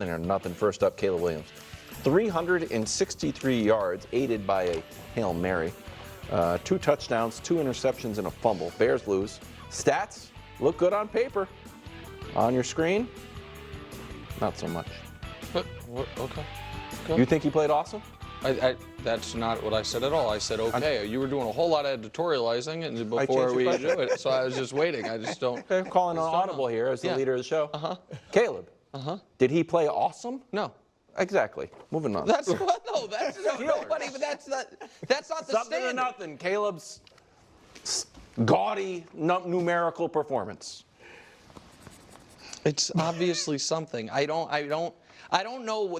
Nothing. First up, Caleb Williams. 363 yards, aided by a Hail Mary. 2 touchdowns, 2 interceptions, and a fumble. Bears lose. Stats look good on paper. On your screen, not so much. But, okay. You think he played awesome? That's not what I said at all. I said, okay. You were doing a whole lot of editorializing and before we do it, so I was just waiting. I just don't. Okay, I'm calling an audible here as the leader of the show. Caleb. Did he play awesome? No. Exactly. Moving on. That's what? No, that's nobody. But that's not the Something standard. or nothing. Caleb's gaudy numerical performance. It's obviously something. I don't know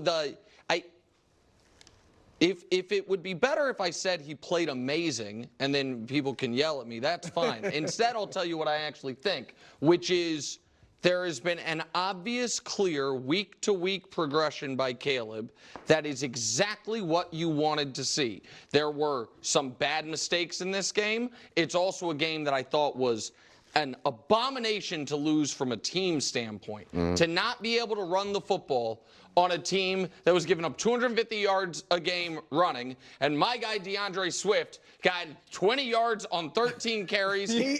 If it would be better if I said he played amazing and then people can yell at me, that's fine. Instead, I'll tell you what I actually think, which is there has been an obvious, clear, week-to-week progression by Caleb that is exactly what you wanted to see. There were some bad mistakes in this game. It's also a game that I thought was an abomination to lose from a team standpoint. To not be able to run the football on a team that was giving up 250 yards a game running, and my guy DeAndre Swift got 20 yards on 13 carries. They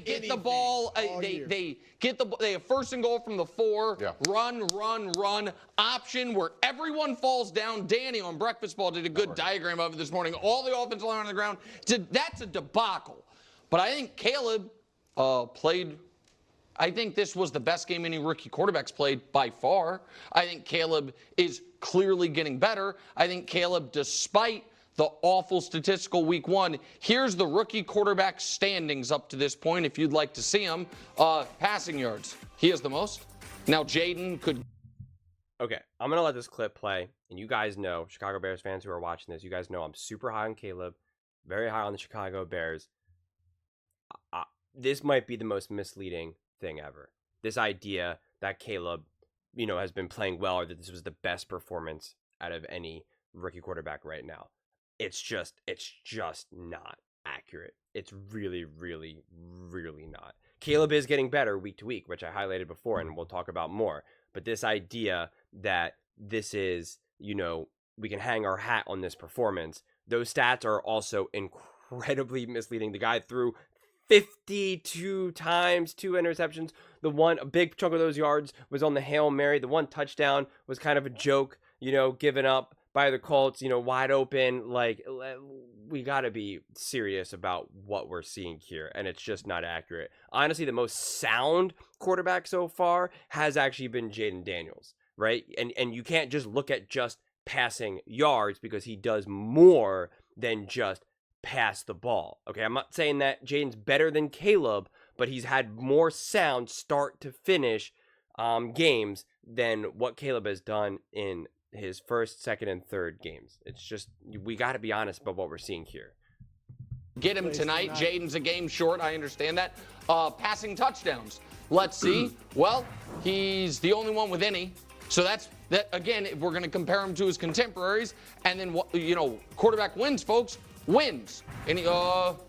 get the ball. They have first and goal from the 4. Yeah. Run. Option where everyone falls down. Danny on Breakfast Ball did a good diagram of it this morning. All the offensive line on the ground. That's a debacle. But I think Caleb played. I think this was the best game any rookie quarterback's played by far. I think Caleb is clearly getting better. I think Caleb, despite the awful statistical week 1, here's the rookie quarterback standings up to this point, if you'd like to see them. Passing yards. He has the most. Now Jaden could. Okay, I'm going to let this clip play. And you guys know, Chicago Bears fans who are watching this, you guys know I'm super high on Caleb, very high on the Chicago Bears. This might be the most misleading thing ever. This idea that Caleb, has been playing well, or that this was the best performance out of any rookie quarterback right now. It's just not accurate. It's really, really, really not. Caleb is getting better week to week, which I highlighted before, and we'll talk about more. But this idea that this is, we can hang our hat on this performance, those stats are also incredibly misleading. The guy threw 52 times, 2 interceptions. A big chunk of those yards was on the Hail Mary. The 1 touchdown was kind of a joke, given up by the Colts, wide open. We got to be serious about what we're seeing here, and it's just not accurate. Honestly, the most sound quarterback so far has actually been Jaden Daniels, right? And you can't just look at just passing yards, because he does more than just pass the ball. Okay, I'm not saying that Jaden's better than Caleb, but he's had more sound start to finish games than what Caleb has done in his first, second, and third games. It's just, we got to be honest about what we're seeing here. Get him tonight. Jaden's a game short. I understand that. Passing touchdowns. Let's see. Well, he's the only one with any. So that again, if we're going to compare him to his contemporaries, and then quarterback wins, folks. Wins. And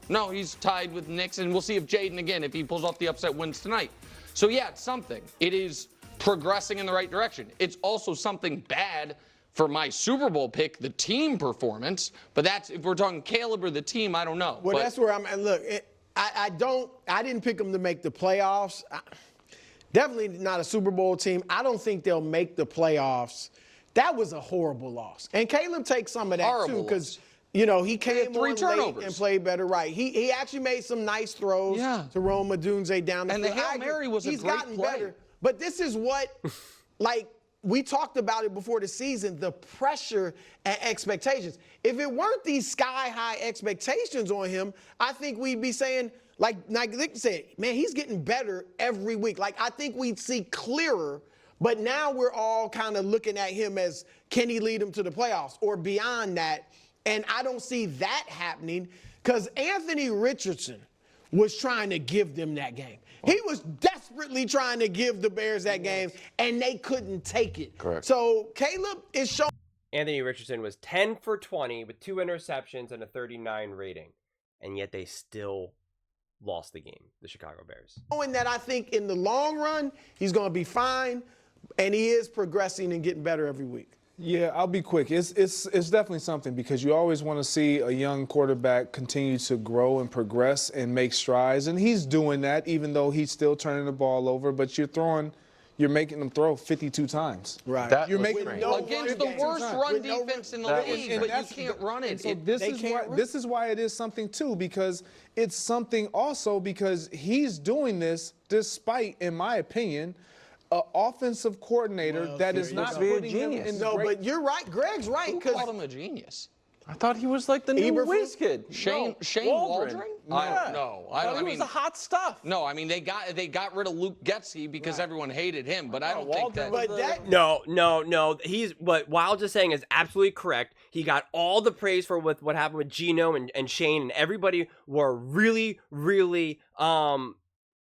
no, he's tied with Nix, and we'll see if Jaden, again, if he pulls off the upset, wins tonight. So, yeah, it's something. It is progressing in the right direction. It's also something bad for my Super Bowl pick, the team performance. But that's, if we're talking Caleb or the team, I don't know. Well, that's where I'm at. Look, I didn't pick them to make the playoffs. Definitely not a Super Bowl team. I don't think they'll make the playoffs. That was a horrible loss. And Caleb takes some of that, horrible too, because he came on late and played better. Right. He actually made some nice throws to Rome Odunze down the field. And the Hail Mary was a great play. He's gotten better. But this is what, we talked about it before the season, the pressure and expectations. If it weren't these sky-high expectations on him, I think we'd be saying, like Nick said, man, he's getting better every week. I think we'd see clearer. But now we're all kind of looking at him as, can he lead them to the playoffs or beyond that? And I don't see that happening, because Anthony Richardson was trying to give them that game. He was desperately trying to give the Bears that game, and they couldn't take it. Correct. So Caleb is showing. Anthony Richardson was 10 for 20 with 2 interceptions and a 39 rating, and yet they still lost the game, the Chicago Bears. Knowing that I think in the long run, he's going to be fine. and he is progressing and getting better every week. Yeah, I'll be quick. It's definitely something because you always want to see a young quarterback continue to grow and progress and make strides, and he's doing that even though he's still turning the ball over. But you're making them throw 52 times. Right. That You're was making strange. no Against run the worst game. run With no defense in the that was league, strange. but you can't run it. So this is why it is something too, because it's something also because he's doing this despite, in my opinion, an offensive coordinator that is you not go. putting him Genius. in No, great. but you're right. Greg's right. Who 'Cause called him a genius? I thought he was like the new Eberflus? whiz kid. Shane Waldron. Waldron? Yeah. No, I thought he mean, was the hot stuff. no, I mean they got rid of Luke Getzey because everyone hated him, but I don't think Waldron that. was But that No. He's what Wild is saying is absolutely correct. He got all the praise for what happened with Geno and Shane, and everybody were really, really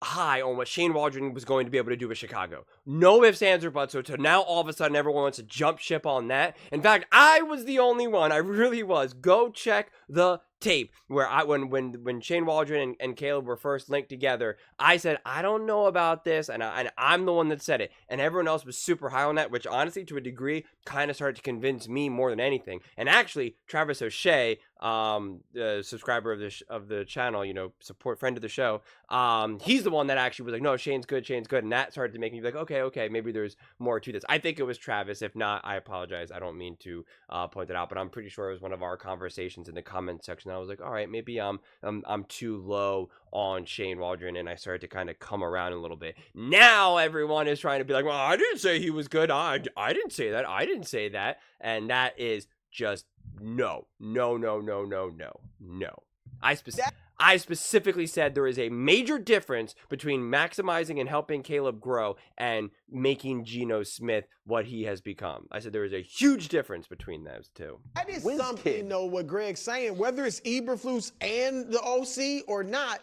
high on what Shane Waldron was going to be able to do with Chicago. No ifs, ands, or buts. So now all of a sudden everyone wants to jump ship on that. In fact, I was the only one. I really was. Go check the tape where when Shane Waldron and Caleb were first linked together, I said, I don't know about this, and I'm the one that said it. And everyone else was super high on that, which honestly, to a degree, kind of started to convince me more than anything. And actually, Travis O'Shea, subscriber of the channel, support friend of the show, he's the one that actually was like, no, Shane's good, and that started to make me be like, okay, maybe there's more to this. I think it was Travis. If not, I apologize. I don't mean to point it out, but I'm pretty sure it was one of our conversations in the comment section. I was like, all right, maybe I'm too low on Shane Waldron, and I started to kind of come around a little bit. Now everyone is trying to be like, well, I didn't say he was good. I didn't say that. I didn't say that. And that is just no. I specifically said there is a major difference between maximizing and helping Caleb grow and making Geno Smith what he has become. I said there is a huge difference between those two. That is Whiz something, kid. what Greg's saying, whether it's Eberflus and the OC or not,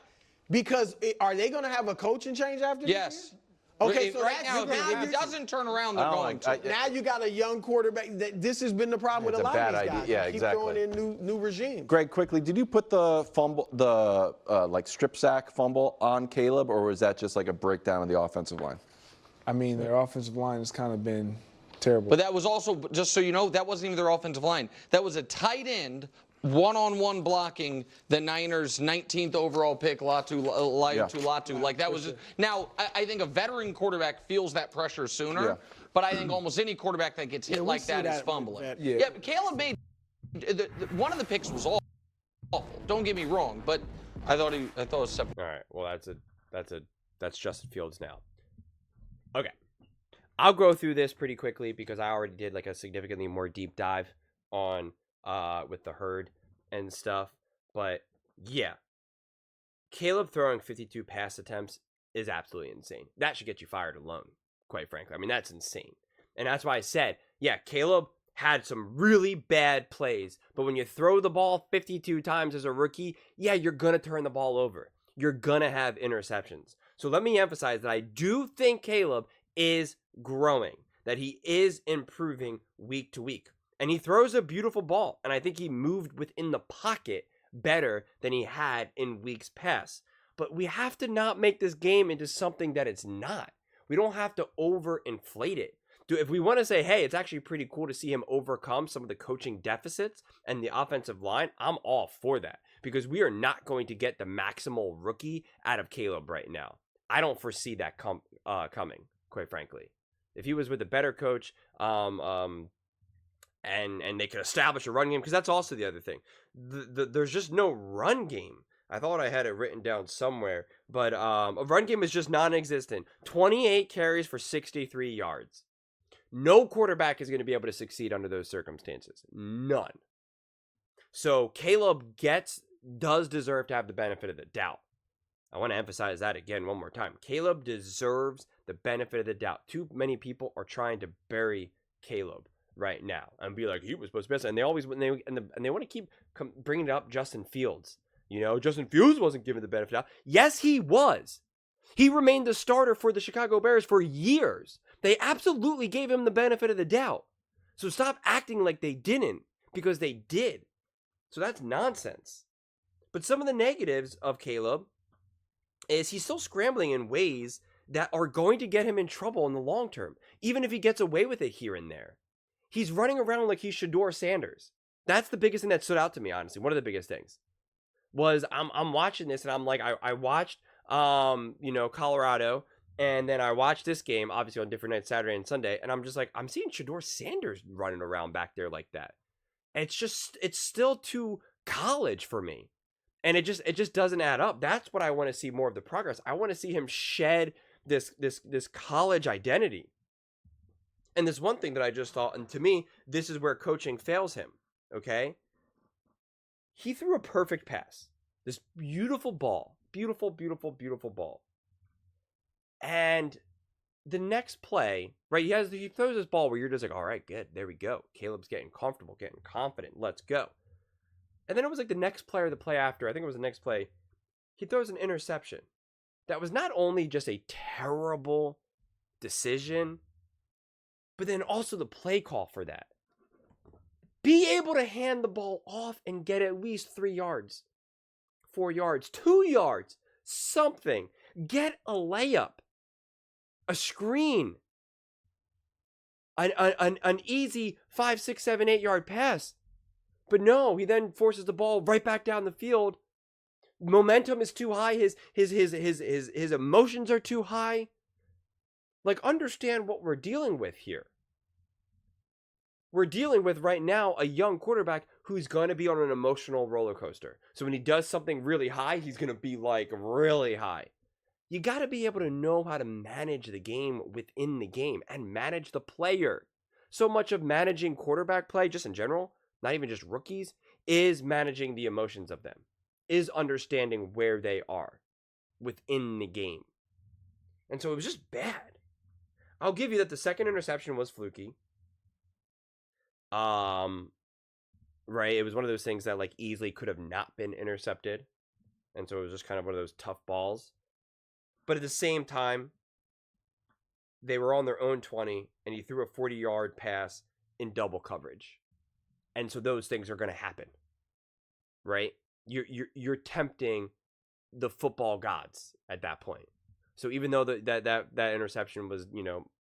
because are they going to have a coaching change after this Yes. year? Okay, so right that's now, if you- it doesn't turn around, they're going to. now you got a young quarterback. This has been the problem with It's a a lot of bad these idea. guys. Yeah, They keep exactly. throwing in new regimes. Greg, quickly, did you put the fumble, like strip sack fumble on Caleb, or was that just like a breakdown of the offensive line? I mean, their offensive line has kind of been terrible. But that was also, just so you know, that wasn't even their offensive line. That was a tight end, one-on-one blocking the Niners' 19th overall pick, Latu. Like that was just, now, I think a veteran quarterback feels that pressure sooner. Yeah. But I think almost any quarterback that gets hit we like see that is that fumbling. with Yeah. But Caleb made one of the picks was awful. Don't get me wrong, but I thought it was separate. All right. Well, that's Justin Fields now. Okay. I'll go through this pretty quickly because I already did like a significantly more deep dive on with the herd and stuff. But yeah, Caleb throwing 52 pass attempts is absolutely insane. That should get you fired alone, quite frankly. I mean, that's insane. And that's why I said, yeah, Caleb had some really bad plays. But when you throw the ball 52 times as a rookie, yeah, you're going to turn the ball over. You're going to have interceptions. So let me emphasize that I do think Caleb is growing, that he is improving week to week. And he throws a beautiful ball. And I think he moved within the pocket better than he had in weeks past. But we have to not make this game into something that it's not. We don't have to overinflate it. If we want to say, hey, it's actually pretty cool to see him overcome some of the coaching deficits and the offensive line, I'm all for that. Because we are not going to get the maximal rookie out of Caleb right now. I don't foresee that coming, quite frankly. If he was with a better coach, and they could establish a run game, because that's also the other thing. There's just no run game. I thought I had it written down somewhere, but a run game is just non-existent. 28 carries for 63 yards. No quarterback is going to be able to succeed under those circumstances. None. So Caleb does deserve to have the benefit of the doubt. I want to emphasize that again one more time. Caleb deserves the benefit of the doubt. Too many people are trying to bury Caleb right now and be like, he was supposed to be best. And they always and they want to keep bringing up Justin Fields. Justin Fields wasn't given the benefit of the doubt. Yes, he was. He remained the starter for the Chicago Bears for years. They absolutely gave him the benefit of the doubt. So stop acting like they didn't, because they did. So that's nonsense. But some of the negatives of Caleb is he's still scrambling in ways that are going to get him in trouble in the long term, even if he gets away with it here and there. He's running around like he's Shador Sanders. That's the biggest thing that stood out to me, honestly. One of the biggest things was I'm watching this and I'm like, I watched Colorado, and then I watched this game, obviously on different nights, Saturday and Sunday, and I'm just like, I'm seeing Shador Sanders running around back there like that. And it's still too college for me. And it just doesn't add up. That's what I want to see more of the progress. I want to see him shed this college identity. And this one thing that I just thought, and to me, this is where coaching fails him, okay? He threw a perfect pass. This beautiful ball. Beautiful, beautiful, beautiful ball. And the next play, right, he throws this ball where you're just like, all right, good, there we go. Caleb's getting comfortable, getting confident, let's go. And then it was like the next play or the play after, I think it was the next play, he throws an interception. That was not only just a terrible decision, but then also the play call for that. Be able to hand the ball off and get at least 3 yards, 4 yards, 2 yards, something. Get a layup, a screen, an easy 5, 6, 7, 8 yard pass. But no, he then forces the ball right back down the field. Momentum is too high. His emotions are too high. Like, understand what we're dealing with here. We're dealing with right now a young quarterback who's going to be on an emotional roller coaster. So when he does something really high, he's going to be like really high. You got to be able to know how to manage the game within the game and manage the player. So much of managing quarterback play, just in general, not even just rookies, is managing the emotions of them, is understanding where they are within the game. And so it was just bad. I'll give you that the second interception was fluky. Right, it was one of those things that like easily could have not been intercepted. And so it was just kind of one of those tough balls. But at the same time, they were on their own 20 and he threw a 40-yard pass in double coverage. And so those things are going to happen. Right? You're tempting the football gods at that point. So even though that interception was,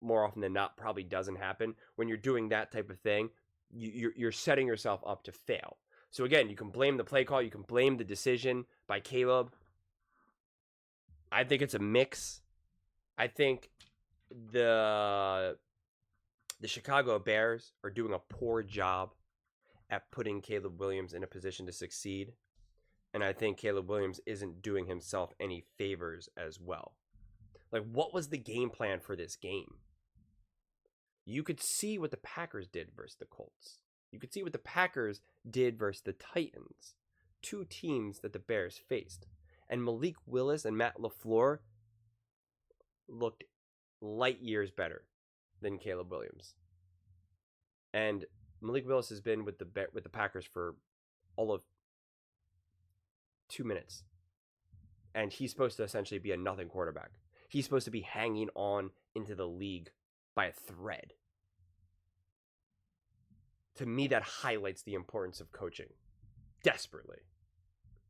more often than not probably doesn't happen, when you're doing that type of thing, you're setting yourself up to fail. So again, you can blame the play call, you can blame the decision by Caleb. I think it's a mix. I think the Chicago Bears are doing a poor job at putting Caleb Williams in a position to succeed. And I think Caleb Williams isn't doing himself any favors as well. Like, what was the game plan for this game? You could see what the Packers did versus the Colts. You could see what the Packers did versus the Titans. 2 teams that the Bears faced. And Malik Willis and Matt LaFleur looked light years better than Caleb Williams. And Malik Willis has been with the Packers for all of 2 minutes. And he's supposed to essentially be a nothing quarterback. He's supposed to be hanging on into the league by a thread. To me, that highlights the importance of coaching desperately.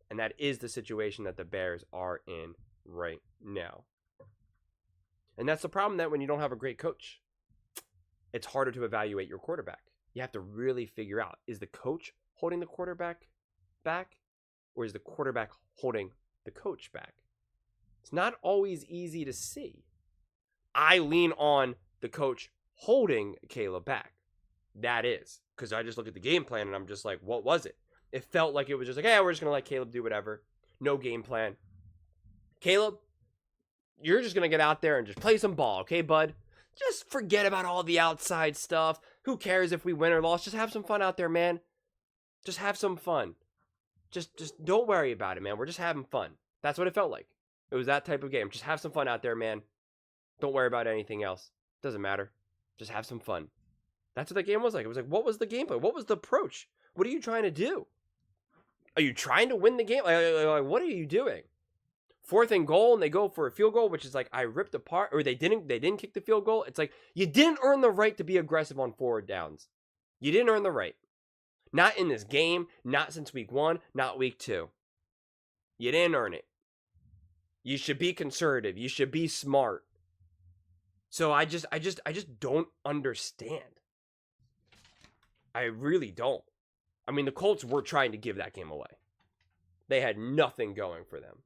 And that is the situation that the Bears are in right now. And that's the problem, that when you don't have a great coach, it's harder to evaluate your quarterback. You have to really figure out, is the coach holding the quarterback back, or is the quarterback holding the coach back? It's not always easy to see. I lean on the coach holding Caleb back. That is. Because I just look at the game plan and I'm just like, what was it? It felt like it was just like, we're just going to let Caleb do whatever. No game plan. Caleb, you're just going to get out there and just play some ball, okay, bud? Just forget about all the outside stuff. Who cares if we win or lost? Just have some fun out there, man. Just have some fun. Just don't worry about it, man. We're just having fun. That's what it felt like. It was that type of game. Just have some fun out there, man. Don't worry about anything else. Doesn't matter. Just have some fun. That's what the game was like. It was like, what was the gameplay? What was the approach? What are you trying to do? Are you trying to win the game? Like, what are you doing? 4th and goal, and they go for a field goal, which is like, I ripped apart, or they didn't kick the field goal. It's like, you didn't earn the right to be aggressive on 4th downs. You didn't earn the right. Not in this game, not since week 1, not week 2. You didn't earn it. You should be conservative. You should be smart. So I just don't understand. I really don't. I mean, the Colts were trying to give that game away. They had nothing going for them.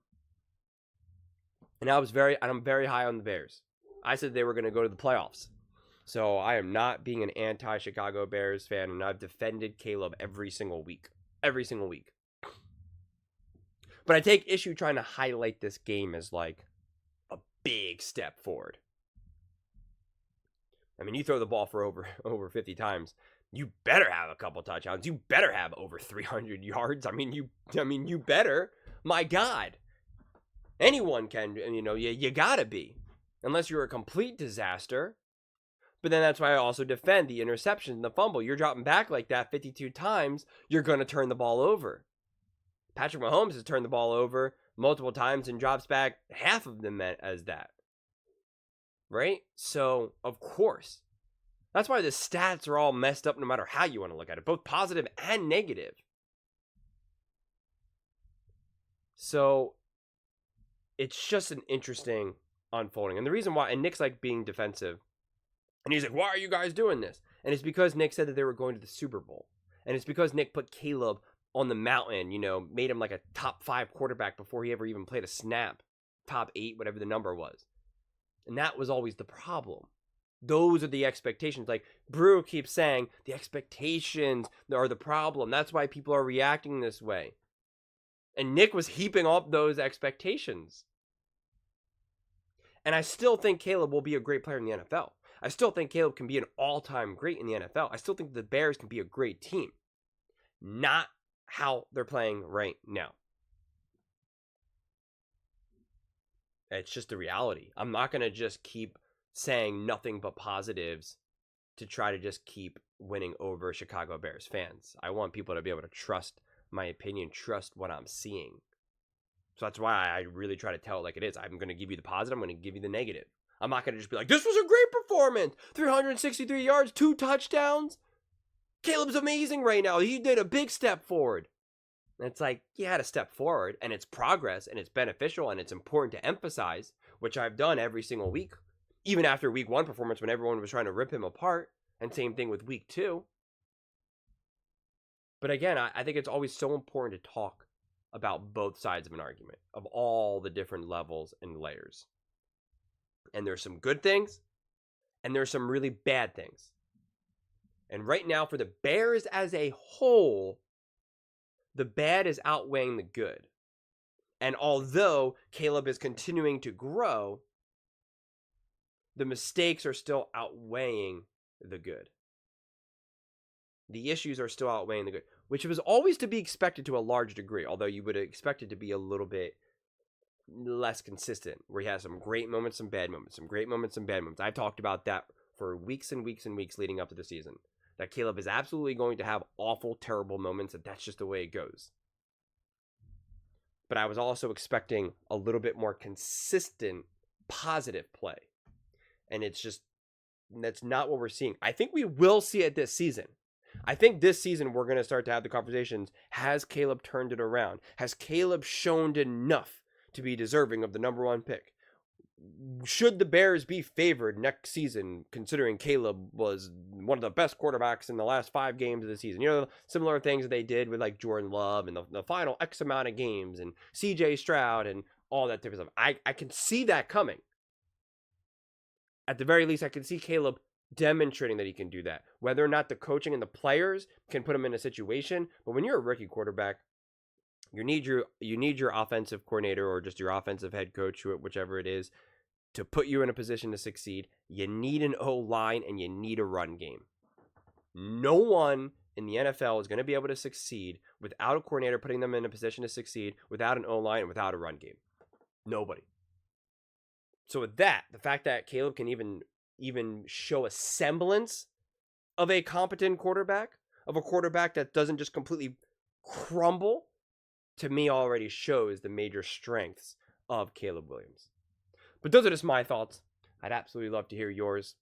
And I'm very high on the Bears. I said they were going to go to the playoffs. So I am not being an anti-Chicago Bears fan, and I've defended Caleb every single week. Every single week. But I take issue trying to highlight this game as like a big step forward. I mean, you throw the ball for over 50 times, you better have a couple touchdowns. You better have over 300 yards. I mean, you better. My God. Anyone can, you gotta be. Unless you're a complete disaster. But then that's why I also defend the interception and the fumble. You're dropping back like that 52 times, you're going to turn the ball over. Patrick Mahomes has turned the ball over multiple times and drops back half of them as that. Right? So, of course. That's why the stats are all messed up no matter how you want to look at it, both positive and negative. So, it's just an interesting unfolding. And the reason why, and Nick's like being defensive, and he's like, why are you guys doing this? And it's because Nick said that they were going to the Super Bowl. And it's because Nick put Caleb on the mountain, made him like a top 5 quarterback before he ever even played a snap. Top 8, whatever the number was. And that was always the problem. Those are the expectations. Like Brew keeps saying, the expectations are the problem. That's why people are reacting this way. And Nick was heaping up those expectations. And I still think Caleb will be a great player in the NFL. I still think Caleb can be an all-time great in the NFL. I still think the Bears can be a great team. Not how they're playing right now. It's just the reality. I'm not going to just keep saying nothing but positives to try to just keep winning over Chicago Bears fans. I want people to be able to trust my opinion, trust what I'm seeing. So that's why I really try to tell it like it is. I'm going to give you the positive. I'm going to give you the negative. I'm not going to just be like, this was a great performance. 363 yards, 2 touchdowns. Caleb's amazing right now. He did a big step forward. And it's like, he had a step forward, and it's progress, and it's beneficial, and it's important to emphasize, which I've done every single week. Even after week 1 performance when everyone was trying to rip him apart. And same thing with week 2. But again, I think it's always so important to talk about both sides of an argument, of all the different levels and layers. And there's some good things, and there's some really bad things. And right now, for the Bears as a whole, the bad is outweighing the good. And although Caleb is continuing to grow, the mistakes are still outweighing the good. The issues are still outweighing the good, which was always to be expected to a large degree, although you would expect it to be a little bit less consistent, where he has some great moments, some bad moments, some great moments, some bad moments. I talked about that for weeks and weeks and weeks leading up to the season, that Caleb is absolutely going to have awful, terrible moments, and that's just the way it goes. But I was also expecting a little bit more consistent, positive play. And that's not what we're seeing. I think we will see it this season. I think this season we're going to start to have the conversations. Has Caleb turned it around? Has Caleb shown enough to be deserving of the number 1 pick? Should the Bears be favored next season, considering Caleb was one of the best quarterbacks in the last 5 games of the season? Similar things that they did with like Jordan Love and the final X amount of games and CJ Stroud and all that type of stuff. I can see that coming. At the very least, I can see Caleb demonstrating that he can do that. Whether or not the coaching and the players can put him in a situation, but when you're a rookie quarterback, you need your offensive coordinator or just your offensive head coach, whichever it is, to put you in a position to succeed. You need an O-line and you need a run game. No one in the NFL is going to be able to succeed without a coordinator putting them in a position to succeed, without an O-line and without a run game. Nobody. So with that, the fact that Caleb can even show a semblance of a competent quarterback, of a quarterback that doesn't just completely crumble, to me already shows the major strengths of Caleb Williams. But those are just my thoughts. I'd absolutely love to hear yours.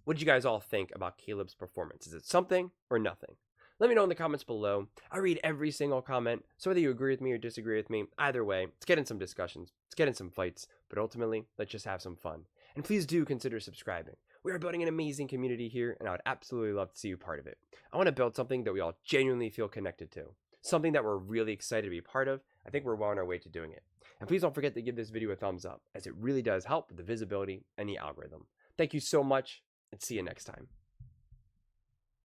What did you guys all think about Caleb's performance? Is it something or nothing? Let me know in the comments below. I read every single comment, so whether you agree with me or disagree with me, either way, let's get in some discussions, let's get in some fights, but ultimately, let's just have some fun. And please do consider subscribing. We are building an amazing community here, and I would absolutely love to see you part of it. I want to build something that we all genuinely feel connected to, something that we're really excited to be part of. I think we're well on our way to doing it. And please don't forget to give this video a thumbs up, as it really does help with the visibility and the algorithm. Thank you so much, and see you next time.